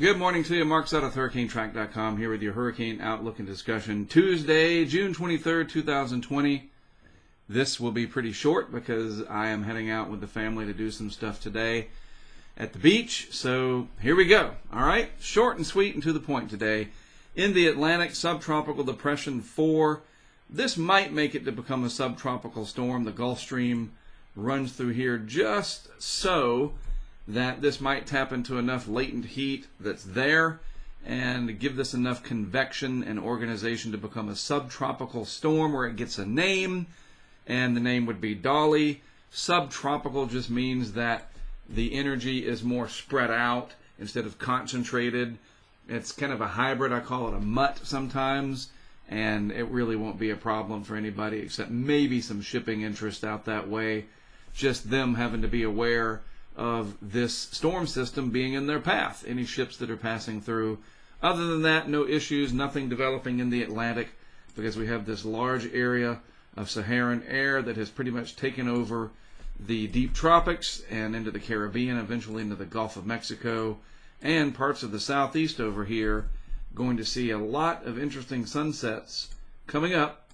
Good morning to you. Mark Sudduth, HurricaneTrack.com, here with your Hurricane Outlook and Discussion. Tuesday, June 23rd, 2020. This will be pretty short because I am heading out with the family to do some stuff today at the beach. So here we go. All right, short and sweet and to the point today. In the Atlantic, Subtropical Depression 4. This might make it to become a subtropical storm. The Gulf Stream runs through here just so that this might tap into enough latent heat that's there and give this enough convection and organization to become a subtropical storm where it gets a name, and the name would be Dolly. Subtropical just means that the energy is more spread out instead of concentrated. It's kind of a hybrid. I call it a mutt sometimes, and it really won't be a problem for anybody except maybe some shipping interest out that way. Just them having to be aware of this storm system being in their path, any ships that are passing through. Other than that, no issues, nothing developing in the Atlantic because we have this large area of Saharan air that has pretty much taken over the deep tropics and into the Caribbean, eventually into the Gulf of Mexico, and parts of the southeast over here. Going to see a lot of interesting sunsets coming up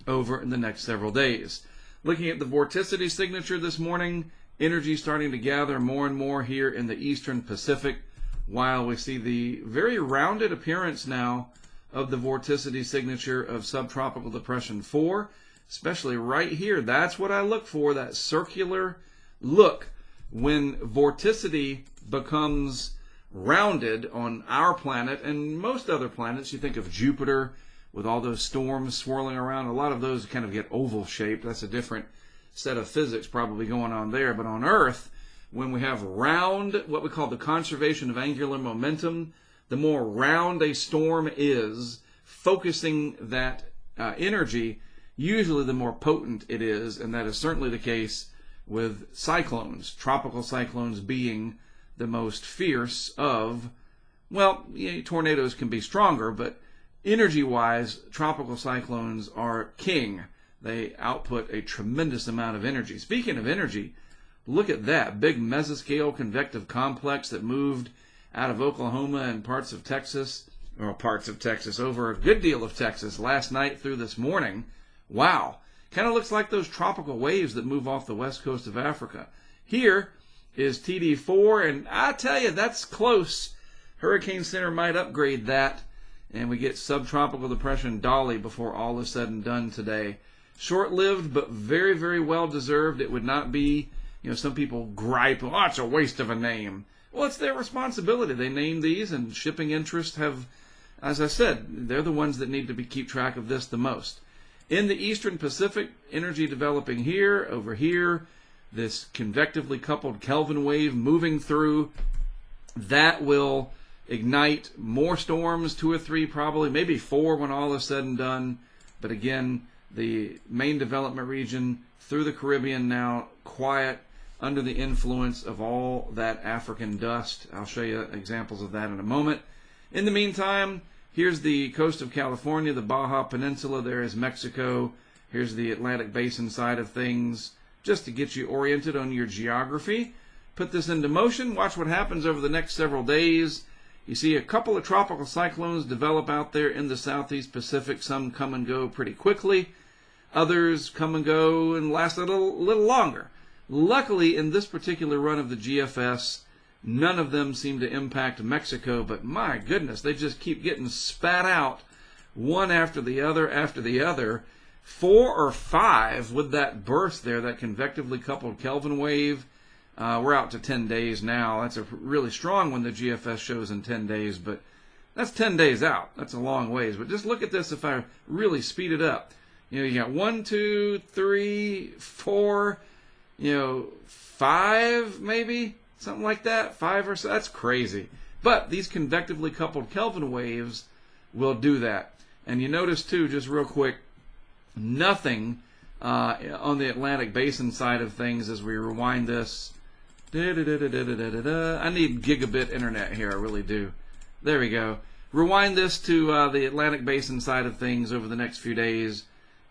over in the next several days. Looking at the Vorticity Signature this morning, energy starting to gather more and more here in the eastern Pacific, while we see the very rounded appearance now of the Vorticity Signature of Subtropical Depression 4, especially right here. That's what I look for, that circular look. When vorticity becomes rounded on our planet and most other planets, you think of Jupiter with all those storms swirling around. A lot of those kind of get oval shaped. That's a different set of physics probably going on there. But on Earth, when we have round, what we call the conservation of angular momentum, the more round a storm is, focusing that energy, usually the more potent it is, and that is certainly the case with cyclones, tropical cyclones being the most fierce of, well, tornadoes can be stronger, but energy-wise, tropical cyclones are king. They output a tremendous amount of energy. Speaking of energy, look at that big mesoscale convective complex that moved out of Oklahoma and parts of Texas, over a good deal of Texas last night through this morning. Wow. Kind of looks like those tropical waves that move off the west coast of Africa. Here is TD4, and I tell you, that's close. Hurricane Center might upgrade that, and we get Subtropical Depression Dolly before all is said and done today. Short-lived, but very, very well-deserved. It would not be, some people gripe, oh, it's a waste of a name. Well, it's their responsibility. They name these, and shipping interests have, as I said, they're the ones that need to keep track of this the most. In the eastern Pacific, energy developing here, over here, this convectively coupled Kelvin wave moving through, that will ignite more storms, 2 or 3 probably, maybe 4 when all is said and done. But again, the main development region through the Caribbean now, quiet, under the influence of all that African dust. I'll show you examples of that in a moment. In the meantime, here's the coast of California, the Baja Peninsula. There is Mexico. Here's the Atlantic Basin side of things, just to get you oriented on your geography. Put this into motion. Watch what happens over the next several days. You see a couple of tropical cyclones develop out there in the southeast Pacific. Some come and go pretty quickly. Others come and go and last a little longer. Luckily, in this particular run of the GFS, none of them seem to impact Mexico, but my goodness, they just keep getting spat out one after the other. 4 or 5 with that burst there, that convectively coupled Kelvin wave. We're out to 10 days now. That's a really strong one the GFS shows in 10 days, but that's 10 days out. That's a long ways. But just look at this if I really speed it up. You got 1, 2, 3, 4, 5 maybe, something like that, 5 or so. That's crazy. But these convectively coupled Kelvin waves will do that. And you notice too, just real quick, nothing on the Atlantic Basin side of things as we rewind this. I need gigabit internet here, I really do. There we go. Rewind this to the Atlantic Basin side of things over the next few days.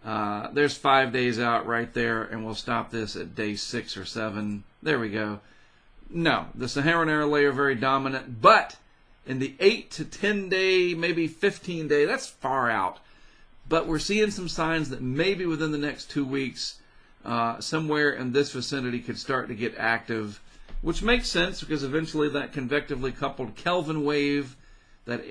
There's 5 days out right there, and we'll stop this at day 6 or 7. There we go. No, the Saharan air layer very dominant, but in the 8 to 10 day, maybe 15 day. That's far out. But we're seeing some signs that maybe within the next 2 weeks, somewhere in this vicinity could start to get active, which makes sense because eventually that convectively coupled Kelvin wave, that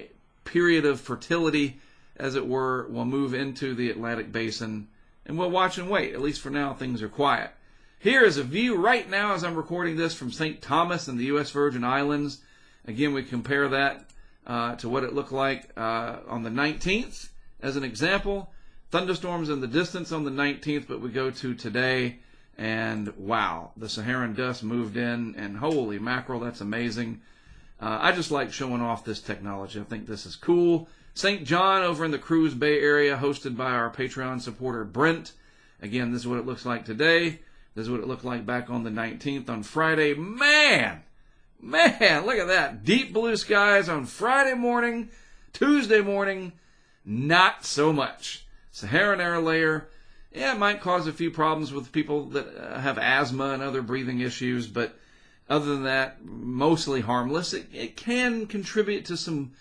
period of fertility, as it were, will move into the Atlantic Basin, and we'll watch and wait. At least for now, things are quiet. Here is a view right now as I'm recording this from St. Thomas in the U.S. Virgin Islands. Again, we compare that to what it looked like on the 19th as an example. Thunderstorms in the distance on the 19th, but we go to today, and wow, the Saharan dust moved in, and holy mackerel, that's amazing. I just like showing off this technology. I think this is cool. St. John over in the Cruz Bay area, hosted by our Patreon supporter Brent. Again, this is what it looks like today. This is what it looked like back on the 19th on Friday. Man, look at that. Deep blue skies on Friday morning. Tuesday morning, not so much. Saharan air layer, yeah, it might cause a few problems with people that have asthma and other breathing issues, but other than that, mostly harmless. It can contribute to some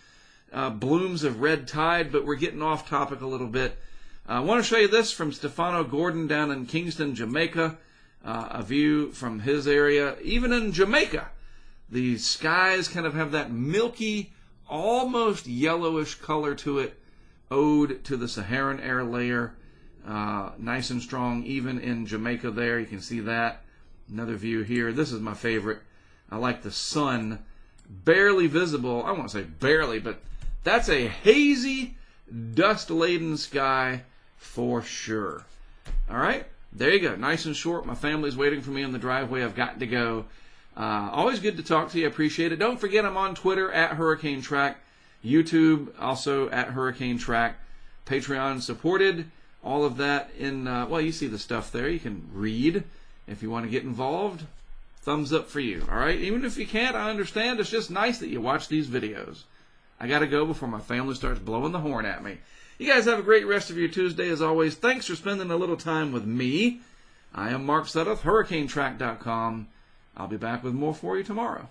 blooms of red tide, but we're getting off topic a little bit. I want to show you this from Stefano Gordon down in Kingston, Jamaica. A view from his area. Even in Jamaica, the skies kind of have that milky, almost yellowish color to it, ode to the Saharan air layer. Nice and strong even in Jamaica there. You can see that. Another view here. This is my favorite. I like the sun. Barely visible. I won't say barely, but that's a hazy, dust-laden sky for sure. All right. There you go. Nice and short. My family's waiting for me in the driveway. I've got to go. Always good to talk to you. I appreciate it. Don't forget I'm on Twitter at HurricaneTrack. YouTube also at HurricaneTrack. Patreon supported. All of that in, well, you see the stuff there. You can read if you want to get involved. Thumbs up for you. All right? Even if you can't, I understand. It's just nice that you watch these videos. I got to go before my family starts blowing the horn at me. You guys have a great rest of your Tuesday as always. Thanks for spending a little time with me. I am Mark Sudduth, HurricaneTrack.com. I'll be back with more for you tomorrow.